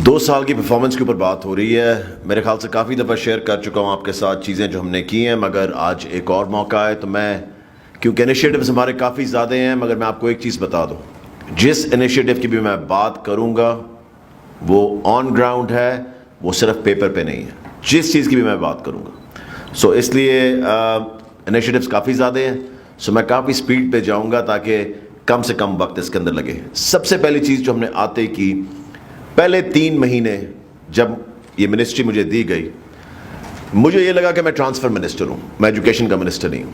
دو سال کی پرفارمنس کے اوپر بات ہو رہی ہے. میرے خیال سے کافی دفعہ شیئر کر چکا ہوں آپ کے ساتھ چیزیں جو ہم نے کی ہیں, مگر آج ایک اور موقع ہے تو میں, کیونکہ انیشیٹوز ہمارے کافی زیادہ ہیں, مگر میں آپ کو ایک چیز بتا دوں, جس انیشیٹو کی بھی میں بات کروں گا وہ آن گراؤنڈ ہے, وہ صرف پیپر پہ نہیں ہے. جس چیز کی بھی میں بات کروں گا اس لیے انیشیٹوز کافی زیادہ ہیں, میں کافی سپیڈ پہ جاؤں گا تاکہ کم سے کم وقت اس کے اندر لگے. سب سے پہلی چیز جو ہم نے آتے کی, پہلے 3 مہینے جب یہ منسٹری مجھے دی گئی, مجھے یہ لگا کہ میں ٹرانسفر منسٹر ہوں, میں ایجوکیشن کا منسٹر نہیں ہوں,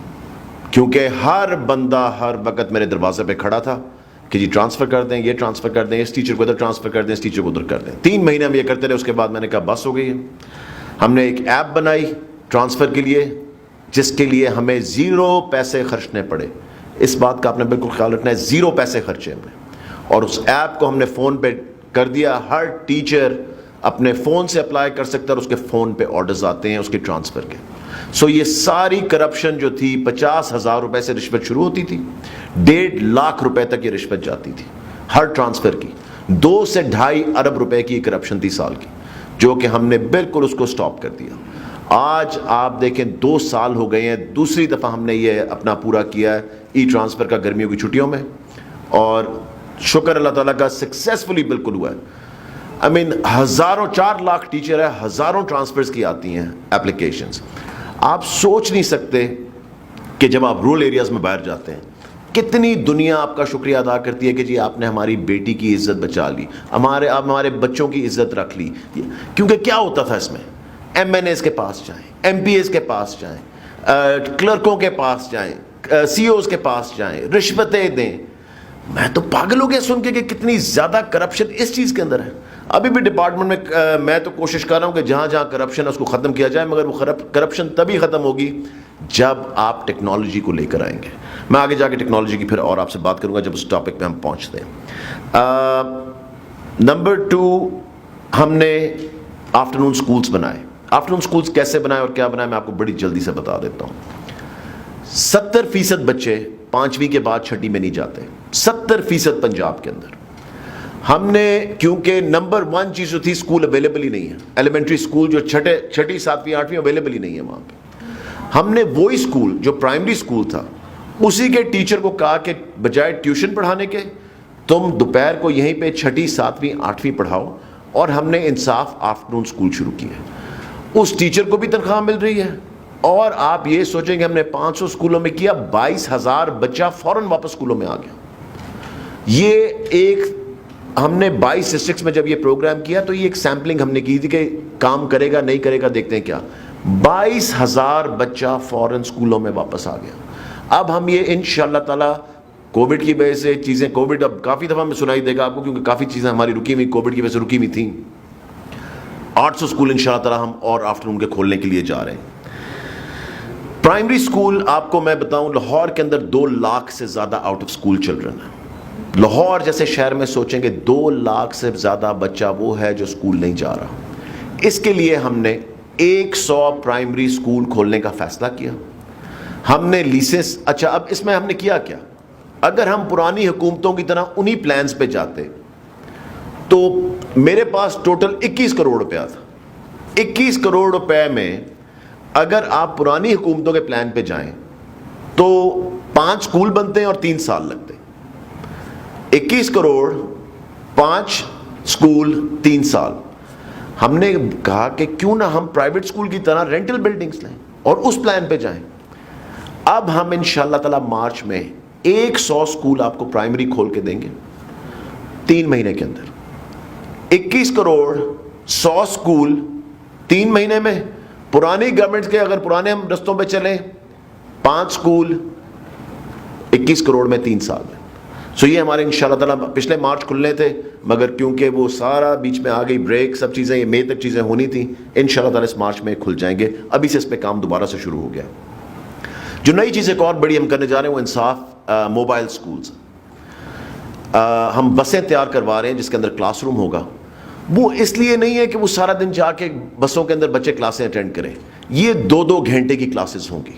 کیونکہ ہر بندہ ہر وقت میرے دروازے پہ کھڑا تھا کہ جی ٹرانسفر کر دیں, یہ ٹرانسفر کر دیں, اس ٹیچر کو ادھر ٹرانسفر کر دیں, اس ٹیچر کو ادھر کر دیں. 3 مہینے ہم یہ کرتے رہے. اس کے بعد میں نے کہا بس ہو گئی ہے. ہم نے ایک ایپ بنائی ٹرانسفر کے لیے, جس کے لیے ہمیں 0 پیسے خرچنے پڑے. اس بات کا آپ نے بالکل خیال رکھنا ہے, 0 پیسے خرچے ہم نے. اور اس ایپ کو ہم نے فون پہ کر دیا, ہر ٹیچر اپنے فون سے اپلائی کر سکتا ہے اور اس کے فون پہ آرڈرز آتے ہیں اس کے ٹرانسفر کے. یہ ساری کرپشن جو تھی, 50,000 روپے سے رشوت شروع ہوتی تھی, 1.5 لاکھ روپے تک یہ رشوت جاتی تھی ہر ٹرانسفر کی. 2 سے 2.5 ارب روپے کی کرپشن تھی سال کی, جو کہ ہم نے بالکل اس کو سٹاپ کر دیا. آج آپ دیکھیں 2 سال ہو گئے ہیں, دوسری دفعہ ہم نے یہ اپنا پورا کیا ہے ای ٹرانسفر کا گرمیوں کی چھٹیوں میں, اور شکر اللہ تعالیٰ کا سکسیسفلی بالکل ہوا ہے. ہزاروں 4 لاکھ ٹیچر ہے, ہزاروں ٹرانسفرز کی آتی ہیں اپلیکیشنز. آپ سوچ نہیں سکتے کہ جب آپ رورل ایریاز میں باہر جاتے ہیں کتنی دنیا آپ کا شکریہ ادا کرتی ہے کہ جی آپ نے ہماری بیٹی کی عزت بچا لی, آپ ہمارے بچوں کی عزت رکھ لی. کیونکہ کیا ہوتا تھا اس میں, ایم این ایز کے پاس جائیں, ایم پی ایز کے پاس جائیں, کلرکوں کے پاس جائیں, سی اوز کے پاس جائیں, رشوتیں دیں. میں تو پاگل ہو گیا سن کے کہ کتنی زیادہ کرپشن اس چیز کے اندر ہے. ابھی بھی ڈپارٹمنٹ میں تو کوشش کر رہا ہوں کہ جہاں جہاں کرپشن ہے اس کو ختم کیا جائے, مگر وہ کرپشن تبھی ختم ہوگی جب آپ ٹیکنالوجی کو لے کر آئیں گے. میں آگے جا کے ٹیکنالوجی کی پھر اور آپ سے بات کروں گا جب اس ٹاپک پہ ہم پہنچتے ہیں. نمبر 2, ہم نے آفٹرنون سکولز بنائے. آفٹرنون سکولز کیسے بنائے اور کیا بنائے میں آپ کو بڑی جلدی سے بتا دیتا ہوں. 70% بچے 5ویں کے بعد 6ٹھی میں نہیں جاتے, 70% پنجاب کے اندر. ہم نے, کیونکہ نمبر 1 چیز جو تھی, اسکول اویلیبل ہی نہیں ہے. ایلیمنٹری اسکول جو 6ٹھی 7ویں 8ویں اویلیبل ہی نہیں ہے وہاں پہ. ہم نے وہی اسکول جو پرائمری اسکول تھا, اسی کے ٹیچر کو کہا کہ بجائے ٹیوشن پڑھانے کے تم دوپہر کو یہیں پہ 6ٹھی 7ویں 8ویں پڑھاؤ, اور ہم نے انصاف آفٹرنون اسکول شروع کیا. اس ٹیچر کو بھی تنخواہ مل رہی ہے, اور آپ یہ سوچیں کہ ہم نے 500 اسکولوں میں کیا, 22,000 بچہ فوراً واپس اسکولوں میں آ گیا. یہ ایک ہم نے 22 ڈسٹرکٹس میں جب یہ پروگرام کیا تو یہ ایک سیمپلنگ ہم نے کی تھی کہ کام کرے گا نہیں کرے گا دیکھتے ہیں کیا. 22,000 بچہ فوراً اسکولوں میں واپس آ گیا. اب ہم یہ انشاءاللہ تعالیٰ کووڈ کی وجہ سے چیزیں, کووڈ اب کافی دفعہ میں سنائی دے گا آپ کو, کیونکہ کافی چیزیں ہماری رکی ہوئی کووڈ کی وجہ سے رکی ہوئی تھیں. 800 اسکول انشاءاللہ تعالیٰ ہم اور آفٹرنون کے کھولنے کے لیے جا رہے ہیں. پرائمری اسکول آپ کو میں بتاؤں, لاہور کے اندر 2 لاکھ سے زیادہ آؤٹ آف اسکول چلڈرن ہیں. لاہور جیسے شہر میں سوچیں گے 2 لاکھ سے زیادہ بچہ وہ ہے جو اسکول نہیں جا رہا. اس کے لیے ہم نے 100 پرائمری اسکول کھولنے کا فیصلہ کیا. ہم نے لیسنس, اچھا اب اس میں ہم نے کیا, اگر ہم پرانی حکومتوں کی طرح انہی پلانز پہ جاتے تو میرے پاس ٹوٹل 21 کروڑ روپیہ تھا. 21 کروڑ روپے میں اگر آپ پرانی حکومتوں کے پلان پہ جائیں تو 5 اسکول بنتے ہیں اور 3 سال لگتے. 21 کروڑ 5 اسکول 3 سال. ہم نے کہا کہ کیوں نہ ہم پرائیویٹ اسکول کی طرح رینٹل بلڈنگز لیں اور اس پلان پہ جائیں. اب ہم انشاءاللہ تعالیٰ مارچ میں 100 اسکول آپ کو پرائمری کھول کے دیں گے 3 مہینے کے اندر. 21 کروڑ 100 اسکول 3 مہینے میں. پرانی گورنمنٹ کے اگر پرانے ہم رستوں پہ چلیں 5 اسکول 21 کروڑ میں 3 سال میں. یہ ہمارے انشاءاللہ تعالیٰ پچھلے مارچ کھلنے تھے, مگر کیونکہ وہ سارا بیچ میں آ گئی بریک, سب چیزیں یہ مئی تک چیزیں ہونی تھیں. انشاءاللہ تعالیٰ اس مارچ میں کھل جائیں گے. ابھی سے اس پہ کام دوبارہ سے شروع ہو گیا. جو نئی چیز ایک اور بڑی ہم کرنے جا رہے ہیں وہ انصاف موبائل اسکولز. ہم بسیں تیار کروا رہے ہیں جس کے اندر کلاس روم ہوگا. وہ اس لیے نہیں ہے کہ وہ سارا دن جا کے بسوں کے اندر بچے کلاسیں اٹینڈ کریں. یہ 2 گھنٹے کی کلاسز ہوں گی.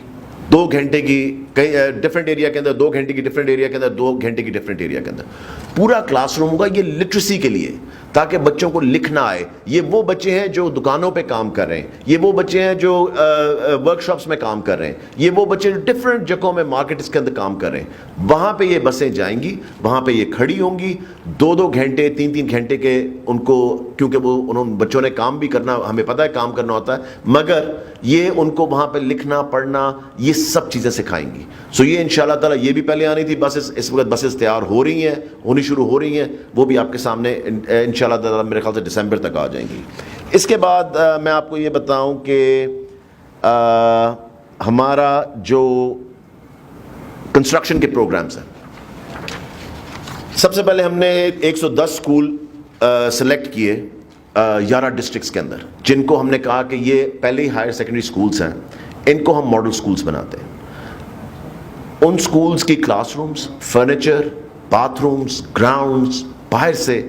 2 گھنٹے کی کہیں ڈفرینٹ ایریا کے اندر, 2 گھنٹے کی ڈفرینٹ ایریا کے اندر, 2 گھنٹے کی ڈفرینٹ ایریا کے اندر. پورا کلاس روم ہوگا. یہ لٹریسی کے لیے, تاکہ بچوں کو لکھنا آئے. یہ وہ بچے ہیں جو دکانوں پہ کام کر رہے ہیں, یہ وہ بچے ہیں جو ورک شاپس میں کام کر رہے ہیں, یہ وہ بچے جو ڈفرینٹ جگہوں میں مارکیٹس کے اندر کام کر رہے ہیں. وہاں پہ یہ بسیں جائیں گی, وہاں پہ یہ کھڑی ہوں گی 2-2 گھنٹے 3-3 گھنٹے کے ان کو, کیونکہ وہ انہوں بچوں نے کام بھی کرنا, ہمیں پتہ ہے کام کرنا ہوتا ہے, مگر یہ ان کو وہاں پہ لکھنا پڑھنا یہ سب چیزیں سکھائیں گی. سو یہ انشاءاللہ تعالیٰ یہ بھی پہلے آنی تھی بسز, اس وقت بسز تیار ہو رہی ہیں, ہونی شروع ہو رہی ہیں, وہ بھی آپ کے سامنے انشاءاللہ تعالیٰ میرے خیال سے دسمبر تک آ جائیں گی. اس کے بعد میں آپ کو یہ بتاؤں کہ ہمارا جو کنسٹرکشن کے پروگرامز ہیں, سب سے پہلے ہم نے 110 اسکول سلیکٹ کیے 11 ڈسٹرکٹس کے اندر, جن کو ہم نے کہا کہ یہ پہلے ہی ہائر سیکنڈری اسکولس ہیں, ان کو ہم ماڈل اسکولس بناتے ہیں. ان اسکولس کی class rooms, furniture, bath rooms, grounds, باہر سے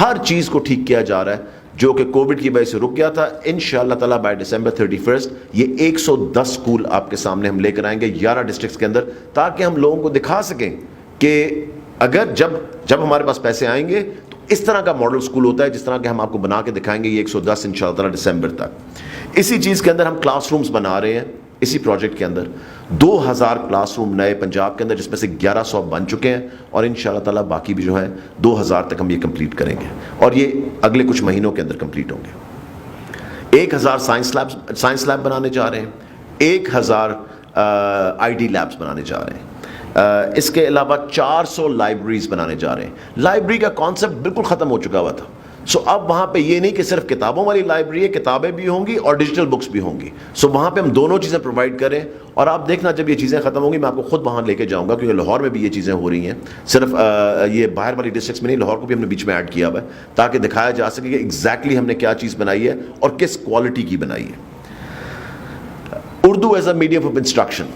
ہر چیز کو ٹھیک کیا جا رہا ہے, جو کہ کووڈ کی وجہ سے رک گیا تھا. انشاءاللہ تعالیٰ بائی ڈسمبر 31 یہ 110 اسکول آپ کے سامنے ہم لے کر آئیں گے 11 ڈسٹرکٹس کے اندر, تاکہ ہم لوگوں کو دکھا سکیں کہ اگر جب ہمارے پاس پیسے آئیں گے تو اس طرح کا ماڈل اسکول ہوتا ہے جس طرح کہ ہم آپ کو بنا کے دکھائیں گے. یہ 110 انشاءاللہ تعالیٰ دسمبر تک. اسی چیز کے اندر ہم کلاس رومز بنا رہے ہیں. اسی پروجیکٹ کے اندر 2000 کلاس روم نئے پنجاب کے اندر, جس میں سے 1100 بن چکے ہیں, اور انشاءاللہ تعالیٰ باقی بھی جو ہے 2000 تک ہم یہ کمپلیٹ کریں گے, اور یہ اگلے کچھ مہینوں کے اندر کمپلیٹ ہوں گے. 1000 سائنس لیب بنانے جا رہے ہیں, 1000 آئی ٹی لیبس بنانے جا رہے ہیں. اس کے علاوہ 400 لائبریریز بنانے جا رہے ہیں. لائبریری کا کانسیپٹ بالکل ختم ہو چکا ہوا تھا. سو اب وہاں پہ یہ نہیں کہ صرف کتابوں والی لائبریری ہے, کتابیں بھی ہوں گی اور ڈیجیٹل بکس بھی ہوں گی. سو وہاں پہ ہم دونوں چیزیں پرووائڈ کریں, اور آپ دیکھنا جب یہ چیزیں ختم ہوں گی میں آپ کو خود وہاں لے کے جاؤں گا, کیونکہ لاہور میں بھی یہ چیزیں ہو رہی ہیں, صرف یہ باہر والی ڈسٹرکٹس میں نہیں, لاہور کو بھی ہم نے بیچ میں ایڈ کیا ہوا ہے, تاکہ دکھایا جا سکے کہ ایگزیکٹلی ہم نے کیا چیز بنائی ہے اور کس کوالٹی کی بنائی ہے. Urdu as a medium of instruction,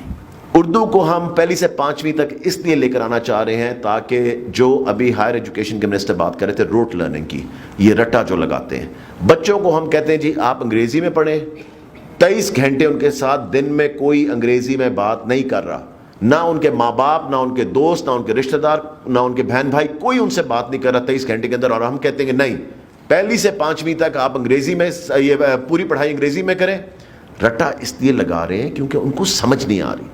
Urdu کو ہم پہلی سے 5ویں تک اس لیے لے کر آنا چاہ رہے ہیں تاکہ جو ابھی ہائر ایجوکیشن کے منسٹر بات کر رہے تھے روٹ لرننگ کی, یہ رٹا جو لگاتے ہیں بچوں کو, ہم کہتے ہیں جی آپ انگریزی میں پڑھیں, 23 گھنٹے ان کے ساتھ دن میں کوئی انگریزی میں بات نہیں کر رہا, نہ ان کے ماں باپ, نہ ان کے دوست, نہ ان کے رشتہ دار, نہ ان کے بہن بھائی, کوئی ان سے بات نہیں کر رہا 23 گھنٹے کے اندر, اور ہم کہتے ہیں کہ نہیں پہلی سے 5ویں تک آپ انگریزی میں یہ پوری پڑھائی انگریزی میں کریں. رٹا اس لیے لگا رہے ہیں کیونکہ ان کو سمجھ نہیں آ رہی.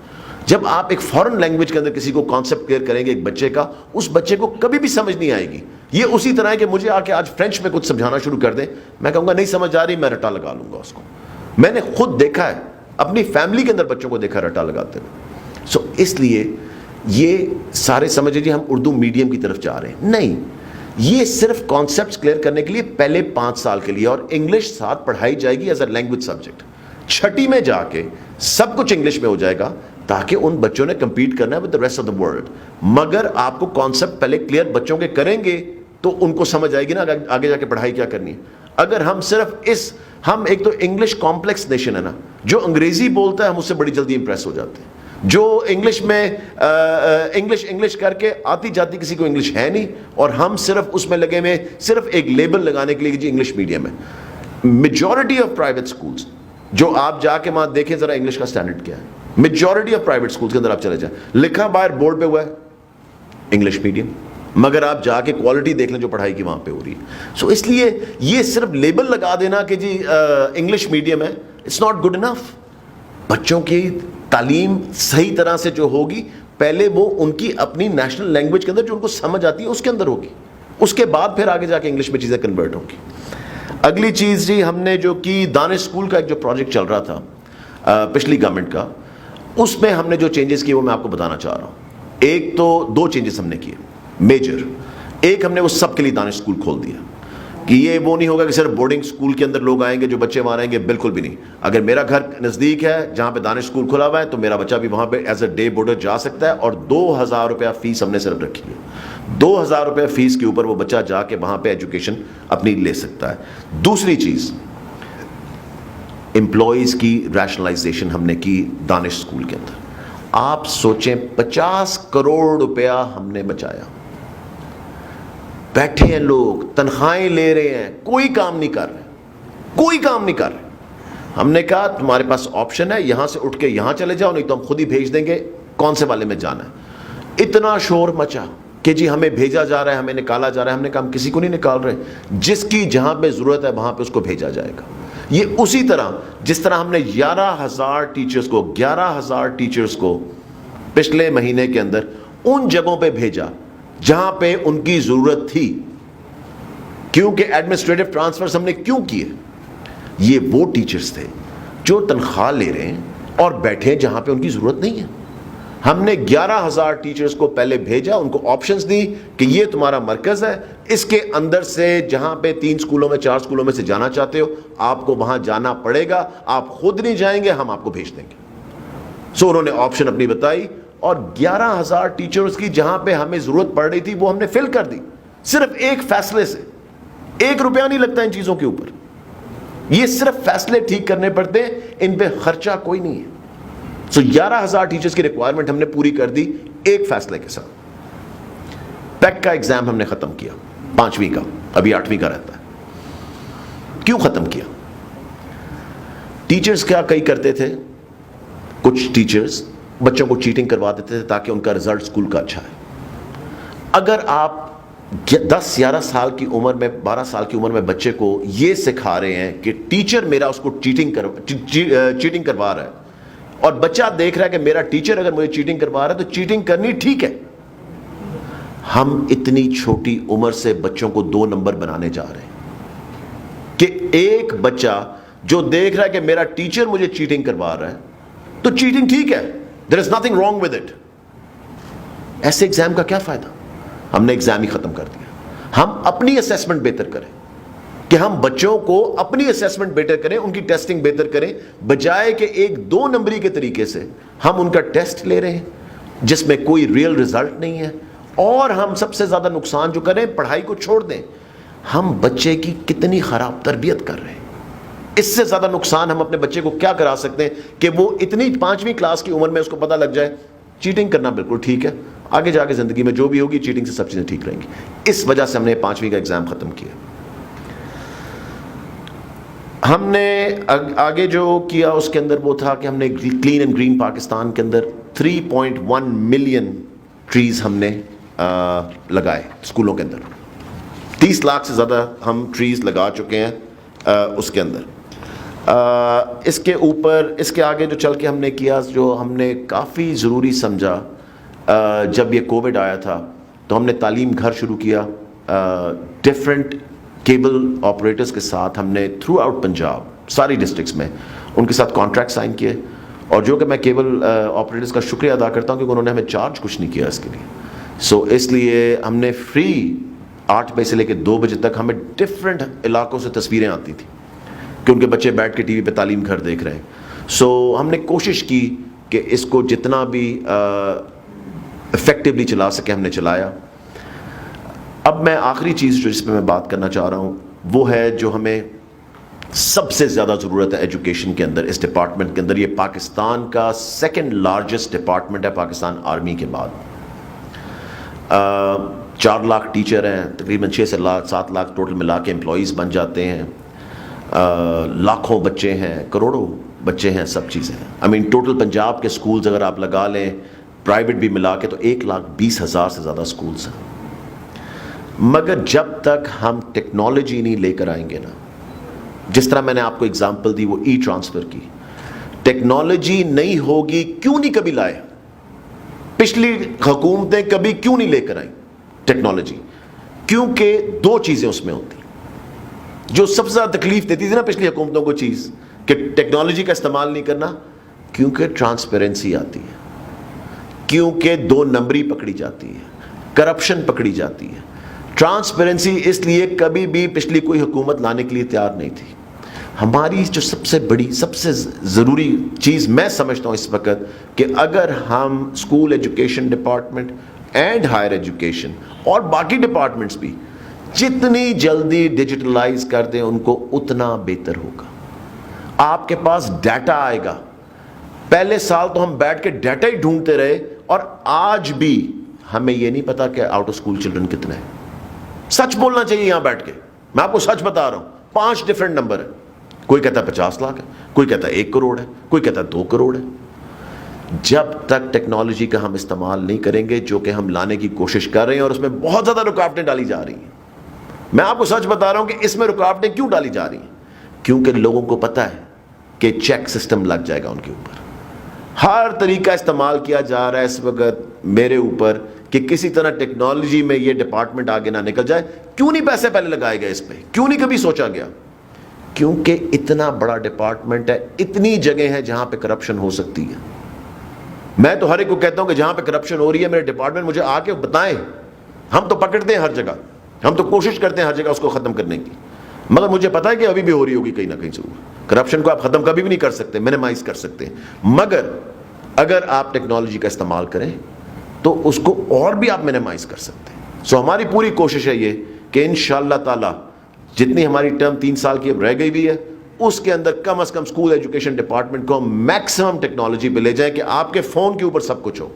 جب آپ ایک فورن لینگویج کے اندر کسی کو کانسیپٹ کلیئر کریں گے ایک بچے کا, اس بچے کو کبھی بھی سمجھ نہیں آئے گی. یہ اسی طرح ہے کہ مجھے آ کے آج فرینچ میں کچھ سمجھانا شروع کر دیں, میں کہوں گا نہیں سمجھ آ رہی, میں رٹا لگا لوں گا اس کو. میں نے خود دیکھا ہے, اپنی فیملی کے اندر بچوں کو دیکھا رٹا لگاتے ہوئے. سو اس لیے یہ سارے سمجھ لیجیے ہم اردو میڈیم کی طرف جا رہے ہیں. نہیں, یہ صرف کانسیپٹس کلیئر کرنے کے لیے پہلے 5 سال کے لیے, اور انگلش ساتھ پڑھائی جائے گی ایز اے لینگویج سبجیکٹ. 6ٹی میں جا کے سب کچھ انگلش میں ہو جائے گا تاکہ ان بچوں نے کمپیٹ کرنا ہے with the rest of the world. مگر آپ کو کانسیپٹ پہلے کلیئر بچوں کے کریں گے تو ان کو سمجھ آئے گی نا آگے جا کے پڑھائی کیا کرنی ہے. اگر ہم صرف ہم ایک تو انگلش کمپلیکس نیشن ہے نا, جو انگریزی بولتا ہے ہم اس سے بڑی جلدی امپریس ہو جاتے ہیں. جو انگلش میں انگلش کر کے آتی جاتی کسی کو انگلش ہے نہیں, اور ہم صرف اس میں لگے ہوئے صرف ایک لیبل لگانے کے لیے کہ جی انگلش میڈیم ہے. میجورٹی آف پرائیویٹ اسکولس جو آپ جا کے وہاں دیکھیں ذرا انگلش کا اسٹینڈرڈ کیا ہے, میجورٹی آف پرائیویٹ اسکولس کے اندر آپ چلے جائیں, لکھا باہر بورڈ پہ ہوا ہے انگلش میڈیم, مگر آپ جا کے کوالٹی دیکھ لیں جو پڑھائی کی وہاں پہ ہو رہی ہے. سو اس لیے یہ صرف لیبل لگا دینا کہ جی انگلش میڈیم ہے, اٹس ناٹ گڈ انف. بچوں کی تعلیم صحیح طرح سے جو ہوگی, پہلے وہ ان کی اپنی نیشنل لینگویج کے اندر جو ان کو سمجھ آتی ہے اس کے اندر ہوگی, اس کے بعد پھر آگے جا کے انگلش میں چیزیں کنورٹ ہوں گی. اگلی چیز جی ہم نے جو کی دانش اسکول کا ایک جو پروجیکٹ چل رہا تھا پچھلی گورنمنٹ کا, اس میں ہم نے جو چینجز کیے وہ میں آپ کو بتانا چاہ رہا ہوں. ایک تو 2 چینجز ہم نے کیے میجر. ایک ہم نے وہ سب کے لیے دانش اسکول کھول دیا کہ یہ وہ نہیں ہوگا کہ صرف بورڈنگ اسکول کے اندر لوگ آئیں گے جو بچے وہاں رہیں گے, بالکل بھی نہیں. اگر میرا گھر نزدیک ہے جہاں پہ دانش اسکول کھلا ہوا ہے تو میرا بچہ بھی وہاں پہ ایز اے ڈے بورڈر جا سکتا ہے, اور 2000 روپیہ فیس ہم نے صرف رکھی ہے. 2000 روپیہ فیس کے اوپر وہ بچہ جا کے وہاں پہ ایجوکیشن اپنی لے سکتا ہے. دوسری چیز امپلائیز کی ریشنلائزیشن ہم نے کی دانش اسکول کے اندر. آپ سوچیں 50 کروڑ روپیہ ہم نے بچایا. بیٹھے ہیں لوگ, تنخواہیں لے رہے ہیں, کوئی کام نہیں کر رہے, کوئی کام نہیں کر رہے. ہم نے کہا تمہارے پاس آپشن ہے, یہاں سے اٹھ کے یہاں چلے جاؤ, نہیں تو ہم خود ہی بھیج دیں گے کون سے والے میں جانا ہے. اتنا شور مچا, کہ جی ہمیں بھیجا جا رہا ہے, ہمیں نکالا جا رہا ہے. ہم نے کہا ہم کسی کو نہیں نکال رہے, جس کی جہاں پہ ضرورت ہے وہاں پہ اس کو بھیجا جائے گا. یہ اسی طرح جس طرح ہم نے 11,000 ٹیچرز کو پچھلے مہینے کے اندر ان جگہوں پہ بھیجا جہاں پہ ان کی ضرورت تھی. کیونکہ ایڈمنسٹریٹو ٹرانسفرز ہم نے کیوں کیے؟ یہ وہ ٹیچرز تھے جو تنخواہ لے رہے ہیں اور بیٹھے ہیں جہاں پہ ان کی ضرورت نہیں ہے. ہم نے 11,000 ٹیچرز کو پہلے بھیجا, ان کو آپشنز دی کہ یہ تمہارا مرکز ہے, اس کے اندر سے جہاں پہ 3 سکولوں میں 4 سکولوں میں سے جانا چاہتے ہو آپ کو وہاں جانا پڑے گا, آپ خود نہیں جائیں گے, ہم آپ کو بھیج دیں گے. سو انہوں نے آپشن اپنی بتائی اور 11,000 ٹیچرز کی جہاں پہ ہمیں ضرورت پڑ رہی تھی وہ ہم نے فل کر دی, صرف ایک فیصلے سے. 1 روپیہ نہیں لگتا ان چیزوں کے اوپر, یہ صرف فیصلے ٹھیک کرنے پڑتے ہیں, ان پہ خرچہ کوئی نہیں ہے. سو 11,000 ٹیچرز کی ریکوائرمنٹ ہم نے پوری کر دی ایک فیصلے کے ساتھ. پیک کا ایگزام ہم نے ختم کیا 5ویں کا, ابھی 8ویں کا رہتا ہے. کیوں ختم کیا؟ ٹیچرز کیا کئی کرتے تھے, کچھ ٹیچرز بچوں کو چیٹنگ کروا دیتے تھے تاکہ ان کا رزلٹ اسکول کا اچھا ہے. اگر آپ 10-11 سال کی عمر میں 12 سال کی عمر میں بچے کو یہ سکھا رہے ہیں کہ ٹیچر میرا اس کو چیٹنگ کروا رہا ہے, اور بچہ دیکھ رہا ہے کہ میرا ٹیچر اگر مجھے چیٹنگ کروا رہا ہے تو چیٹنگ کرنی ٹھیک ہے, ہم اتنی چھوٹی عمر سے بچوں کو 2 نمبر بنانے جا رہے ہیں کہ ایک بچہ جو دیکھ رہا ہے کہ میرا ٹیچر مجھے چیٹنگ کروا رہا ہے تو چیٹنگ ٹھیک ہے, there is nothing wrong with it. ایسے ایگزام کا کیا فائدہ؟ ہم نے ایگزام ہی ختم کر دیا. ہم اپنی اسیسمنٹ بہتر کریں, کہ ہم بچوں کو اپنی اسیسمنٹ بہتر کریں, ان کی ٹیسٹنگ بہتر کریں, بجائے کہ 1-2 نمبری کے طریقے سے ہم ان کا ٹیسٹ لے رہے ہیں جس میں کوئی ریئل رزلٹ نہیں ہے. اور ہم سب سے زیادہ نقصان جو کریں, پڑھائی کو چھوڑ دیں, ہم بچے کی کتنی خراب تربیت کر رہے ہیں. اس سے زیادہ نقصان ہم اپنے بچے کو کیا کرا سکتے ہیں کہ وہ اتنی 5ویں کلاس کی عمر میں اس کو پتہ لگ جائے چیٹنگ کرنا بالکل ٹھیک ہے, آگے جا کے زندگی میں جو بھی ہوگی چیٹنگ سے سب چیزیں ٹھیک رہیں گی. اس وجہ سے ہم نے 5ویں کا ایگزام ختم کیا. ہم نے آگے جو کیا اس کے اندر وہ تھا کہ ہم نے کلین اینڈ گرین پاکستان کے اندر 3.1 ملین ٹریز ہم نے لگائے اسکولوں کے اندر. 30 لاکھ سے زیادہ ہم ٹریز لگا چکے ہیں اس کے اندر. اس کے اوپر اس کے آگے جو چل کے ہم نے کیا, جو ہم نے کافی ضروری سمجھا, جب یہ کووڈ آیا تھا تو ہم نے تعلیم گھر شروع کیا. ڈفرینٹ کیبل آپریٹرز کے ساتھ ہم نے تھرو آؤٹ پنجاب ساری ڈسٹرکٹس میں ان کے ساتھ کانٹریکٹ سائن کیے, اور جو کہ میں کیبل آپریٹرز کا شکریہ ادا کرتا ہوں کیونکہ انہوں نے ہمیں چارج کچھ نہیں کیا اس کے لیے. سو اس لیے ہم نے فری 8 بجے سے لے کے 2 بجے تک ہمیں ڈفرینٹ علاقوں سے تصویریں آتی تھیں کہ ان کے بچے بیٹھ کے ٹی وی پہ تعلیم گھر دیکھ رہے ہیں. سو ہم نے کوشش کی کہ اس کو جتنا بھی افیکٹولی چلا سکے ہم نے چلایا. اب میں آخری چیز جو جس پہ میں بات کرنا چاہ رہا ہوں وہ ہے جو ہمیں سب سے زیادہ ضرورت ہے ایجوکیشن کے اندر, اس ڈپارٹمنٹ کے اندر. یہ پاکستان کا 2nd لارجسٹ ڈپارٹمنٹ ہے پاکستان آرمی کے بعد. 4 لاکھ ٹیچر ہیں, تقریباً 6 سے 7 لاکھ ٹوٹل ملا کے امپلائیز بن جاتے ہیں. لاکھوں بچے ہیں, کروڑوں بچے ہیں, سب چیزیں ہیں. آئی مین ٹوٹل پنجاب کے سکولز اگر آپ لگا لیں پرائیویٹ بھی ملا کے تو 1,20,000 سے زیادہ سکولز ہیں. مگر جب تک ہم ٹیکنالوجی نہیں لے کر آئیں گے نا, جس طرح میں نے آپ کو اگزامپل دی وہ ای ٹرانسفر کی, ٹیکنالوجی نہیں ہوگی. کیوں نہیں کبھی لائے پچھلی حکومتیں, کبھی کیوں نہیں لے کر آئیں ٹیکنالوجی؟ کیونکہ 2 چیزیں اس میں ہوتی جو سب سے زیادہ تکلیف دیتی تھی نا پچھلی حکومتوں کو چیز, کہ ٹیکنالوجی کا استعمال نہیں کرنا. کیونکہ ٹرانسپیرنسی آتی ہے, کیونکہ 2 نمبری پکڑی جاتی ہے, کرپشن پکڑی جاتی ہے. ٹرانسپیرنسی اس لیے کبھی بھی پچھلی کوئی حکومت لانے کے لیے تیار نہیں تھی. ہماری جو سب سے بڑی سب سے ضروری چیز میں سمجھتا ہوں اس وقت کہ اگر ہم school education department and higher education اور باقی ڈپارٹمنٹس بھی جتنی جلدی ڈیجیٹلائز کر دیں ان کو اتنا بہتر ہوگا. آپ کے پاس ڈیٹا آئے گا. پہلے سال تو ہم بیٹھ کے ڈیٹا ہی ڈھونڈتے رہے, اور آج بھی ہمیں یہ نہیں پتا کہ آؤٹ آف اسکول چلڈرن کتنے ہیں. سچ بولنا چاہیے یہاں بیٹھ کے, میں آپ کو سچ بتا رہا ہوں. 5 ڈفرینٹ نمبر ہیں. کوئی کہتا ہے 50 لاکھ ہے, کوئی کہتا ہے 1 کروڑ ہے, کوئی کہتا ہے 2 کروڑ ہے. جب تک ٹیکنالوجی کا ہم استعمال نہیں کریں گے جو کہ ہم لانے کی کوشش کر رہے ہیں، اور اس میں بہت زیادہ رکاوٹیں ڈالی جا رہی ہیں. میں آپ کو سچ بتا رہا ہوں کہ اس میں رکاوٹیں کیوں ڈالی جا رہی ہیں؟ کیونکہ لوگوں کو پتہ ہے کہ چیک سسٹم لگ جائے گا ان کے اوپر. ہر طریقہ استعمال کیا جا رہا ہے اس وقت میرے اوپر کہ کسی طرح ٹیکنالوجی میں یہ ڈپارٹمنٹ آگے نہ نکل جائے. کیوں نہیں پیسے پہلے لگائے گئے اس پہ؟ کیوں نہیں کبھی سوچا گیا؟ کیونکہ اتنا بڑا ڈپارٹمنٹ ہے، اتنی جگہ ہے جہاں پہ کرپشن ہو سکتی ہے. میں تو ہر ایک کو کہتا ہوں کہ جہاں پہ کرپشن ہو رہی ہے میرے ڈپارٹمنٹ مجھے آ کے بتائیں. ہم تو پکڑتے ہیں ہر جگہ، ہم تو کوشش کرتے ہیں ہر جگہ اس کو ختم کرنے کی، مگر مجھے پتا ہے کہ ابھی بھی ہو رہی ہوگی کہیں نہ کہیں ضرور. کرپشن کو آپ ختم کبھی بھی نہیں کر سکتے، منیمائز کر سکتے ہیں، مگر اگر آپ ٹیکنالوجی کا استعمال کریں تو اس کو اور بھی آپ منیمائز کر سکتے ہیں. سو ہماری پوری کوشش ہے یہ کہ انشاءاللہ تعالی جتنی ہماری ٹرم 3 سال کی اب رہ گئی بھی ہے اس کے اندر کم از کم اسکول ایجوکیشن ڈپارٹمنٹ کو میکسیمم ٹیکنالوجی پہ لے جائیں کہ آپ کے فون کے اوپر سب کچھ ہو.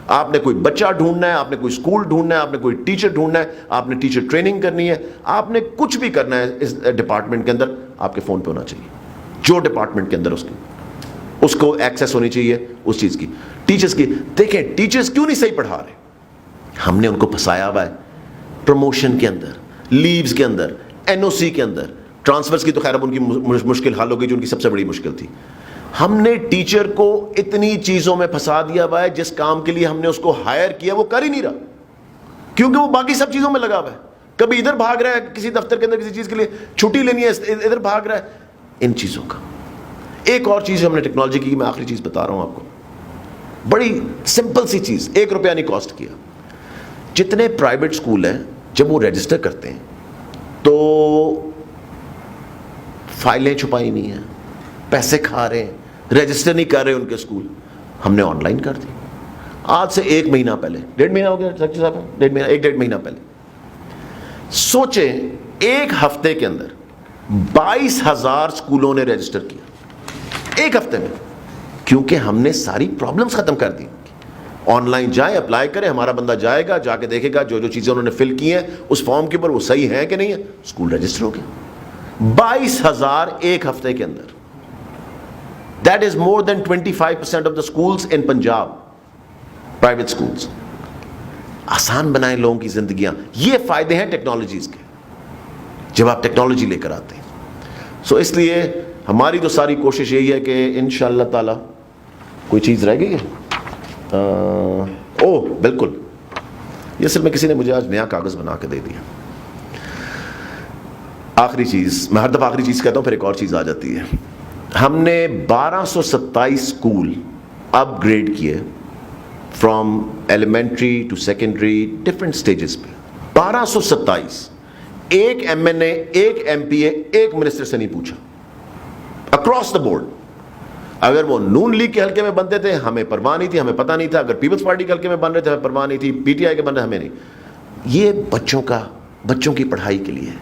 آپ نے کوئی بچہ ڈھونڈنا ہے، آپ نے کوئی اسکول ڈھونڈنا ہے، آپ نے کوئی ٹیچر ڈھونڈنا ہے، آپ نے ٹیچر ٹریننگ کرنی ہے، آپ نے کچھ بھی کرنا ہے اس ڈپارٹمنٹ کے اندر آپ کے فون پہ ہونا چاہیے. جو ڈپارٹمنٹ کے اندر اس کو ایکسیس ہونی چاہیے اس چیز کی. ٹیچرز کی دیکھیں، ٹیچرز کیوں نہیں صحیح پڑھا رہے؟ ہم نے ان کو پھنسایا ہوا ہے پروموشن کے اندر، لیوز کے اندر، این او سی کے اندر. ٹرانسفرز کی تو خیر اب ان کی مشکل حل ہو گئی جو ان کی سب سے بڑی مشکل تھی. ہم نے ٹیچر کو اتنی چیزوں میں پھنسا دیا ہوا ہے جس کام کے لیے ہم نے اس کو ہائر کیا وہ کر ہی نہیں رہا، کیونکہ وہ باقی سب چیزوں میں لگا ہوا ہے. کبھی ادھر بھاگ رہا ہے کسی دفتر کے اندر کسی چیز کے لیے چھٹی لینی ہے، ادھر بھاگ رہا ہے ان چیزوں کا. ایک اور چیز ہم نے ٹیکنالوجی کی، میں آخری چیز بتا رہا ہوں آپ کو، بڑی سمپل سی چیز، 1 روپیہ نہیں کاسٹ کیا. جتنے پرائیویٹ اسکول ہیں جب وہ رجسٹر کرتے ہیں تو فائلیں چھپائی نہیں ہیں، پیسے کھا رہے ہیں، رجسٹر نہیں کر رہے ان کے اسکول. ہم نے آن لائن کر دی آج سے 1 مہینہ پہلے، 1.5 مہینہ ہو گیا سچی صاحب، 1.5 مہینہ پہلے. سوچیں 1 ہفتے کے اندر 22,000 اسکولوں نے رجسٹر کیا 1 ہفتے میں، کیونکہ ہم نے ساری پرابلمز ختم کر دی. آن لائن جائیں، اپلائی کریں، ہمارا بندہ جائے گا، جا کے دیکھے گا جو جو چیزیں انہوں نے فل کی ہیں اس فارم کے اوپر وہ صحیح ہیں کہ نہیں ہے، اسکول رجسٹر ہو گیا. 22,000 1 ہفتے کے اندر. That is more than 25% of the schools in Punjab, private schools. آسان بنائیں لوگوں کی زندگیاں. یہ فائدے ہیں ٹیکنالوجیز کے جب آپ ٹیکنالوجی لے کر آتے ہیں. سو اس لیے ہماری تو ساری کوشش یہی ہے کہ انشاءاللہ تعالی کوئی چیز رہ گئی ہے. بالکل، یہ صرف میں کسی نے مجھے آج نیا کاغذ بنا کے دے دیا. آخری چیز، میں ہر دفعہ آخری چیز کہتا ہوں پھر ایک اور چیز آ جاتی ہے. ہم نے 1227 اسکول اپ گریڈ کیے from elementary to secondary different stages پہ. 1227. ایک ایم این اے، ایک ایم پی اے، ایک منسٹر سے نہیں پوچھا اکراس دا بورڈ. اگر وہ نون لیگ کے حلقے میں بنتے تھے ہمیں پرواہ نہیں تھی، ہمیں پتہ نہیں تھا. اگر پیپلز پارٹی کے حلقے میں بن رہے تھے ہمیں پرواہ نہیں تھی، پی ٹی آئی کے بن رہے ہمیں نہیں. یہ بچوں کی پڑھائی کے لیے ہے.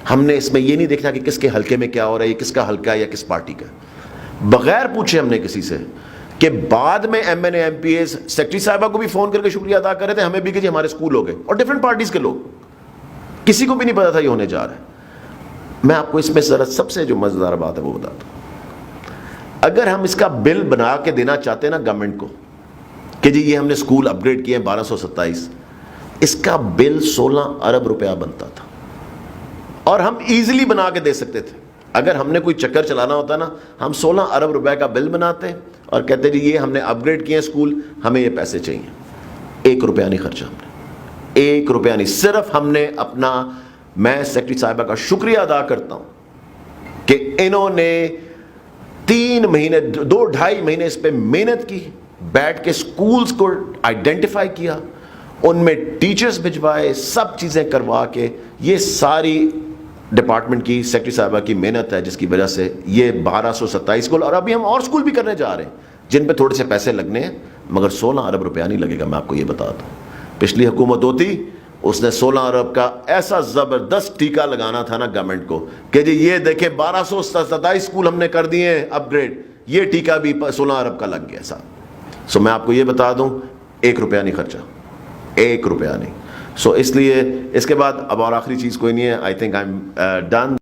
ہم نے اس میں یہ نہیں دیکھنا کہ کس کے حلقے میں کیا ہو رہا ہے، یہ کس کا حلقہ ہے یا کس پارٹی کا. بغیر پوچھے ہم نے کسی سے کہ بعد میں M N A M P as secretary صاحبہ کو بھی فون کر کے شکریہ ادا کر رہے تھے، ہمیں بھی کہ جی ہمارے اسکول ہو گئے، اور ڈفرینٹ پارٹیز کے لوگ، کسی کو بھی نہیں پتا تھا یہ ہونے جا رہا ہے. میں آپ کو اس میں ذرا سب سے جو مزیدار بات ہے وہ بتاتا ہوں. اگر ہم اس کا بل بنا کے دینا چاہتے ہیں نا گورنمنٹ کو کہ جی یہ ہم نے اسکول اپ گریڈ کیے ہیں 1227، اس کا بل 16 ارب روپیہ بنتا تھا اور ہم ایزیلی بنا کے دے سکتے تھے. اگر ہم نے کوئی چکر چلانا ہوتا نا ہم 16 ارب روپے کا بل بناتے اور کہتے جی یہ ہم نے اپ گریڈ کیے ہیں اسکول، ہمیں یہ پیسے چاہیے. 1 روپیہ نہیں خرچا ہم نے، 1 روپیہ نہیں. صرف ہم نے اپنا، میں سیکرٹری صاحبہ کا شکریہ ادا کرتا ہوں کہ انہوں نے 3 مہینے 2-2.5 مہینے اس پہ محنت کی، بیٹھ کے اسکولس کو آئیڈینٹیفائی کیا، ان میں ٹیچرز بھجوائے، سب چیزیں کروا کے. یہ ساری ڈپارٹمنٹ کی سیکرٹری صاحبہ کی محنت ہے جس کی وجہ سے یہ 1227 اسکول، اور ابھی ہم اور اسکول بھی کرنے جا رہے ہیں جن پہ تھوڑے سے پیسے لگنے ہیں، مگر 16 ارب روپیہ نہیں لگے گا. میں آپ کو یہ بتا دوں، پچھلی حکومت ہوتی اس نے 16 ارب کا ایسا زبردست ٹیکہ لگانا تھا نا گورنمنٹ کو کہ جی یہ دیکھیں 1227 اسکول ہم نے کر دیے ہیں اپ گریڈ، یہ ٹیکہ بھی 16 ارب کا لگ گیا صاحب. سو میں آپ کو یہ بتا دوں 1 روپیہ نہیں خرچا، 1 روپیہ نہیں. سو اس لیے اس کے بعد اب اور آخری چیز کوئی نہیں ہے. I think I am done.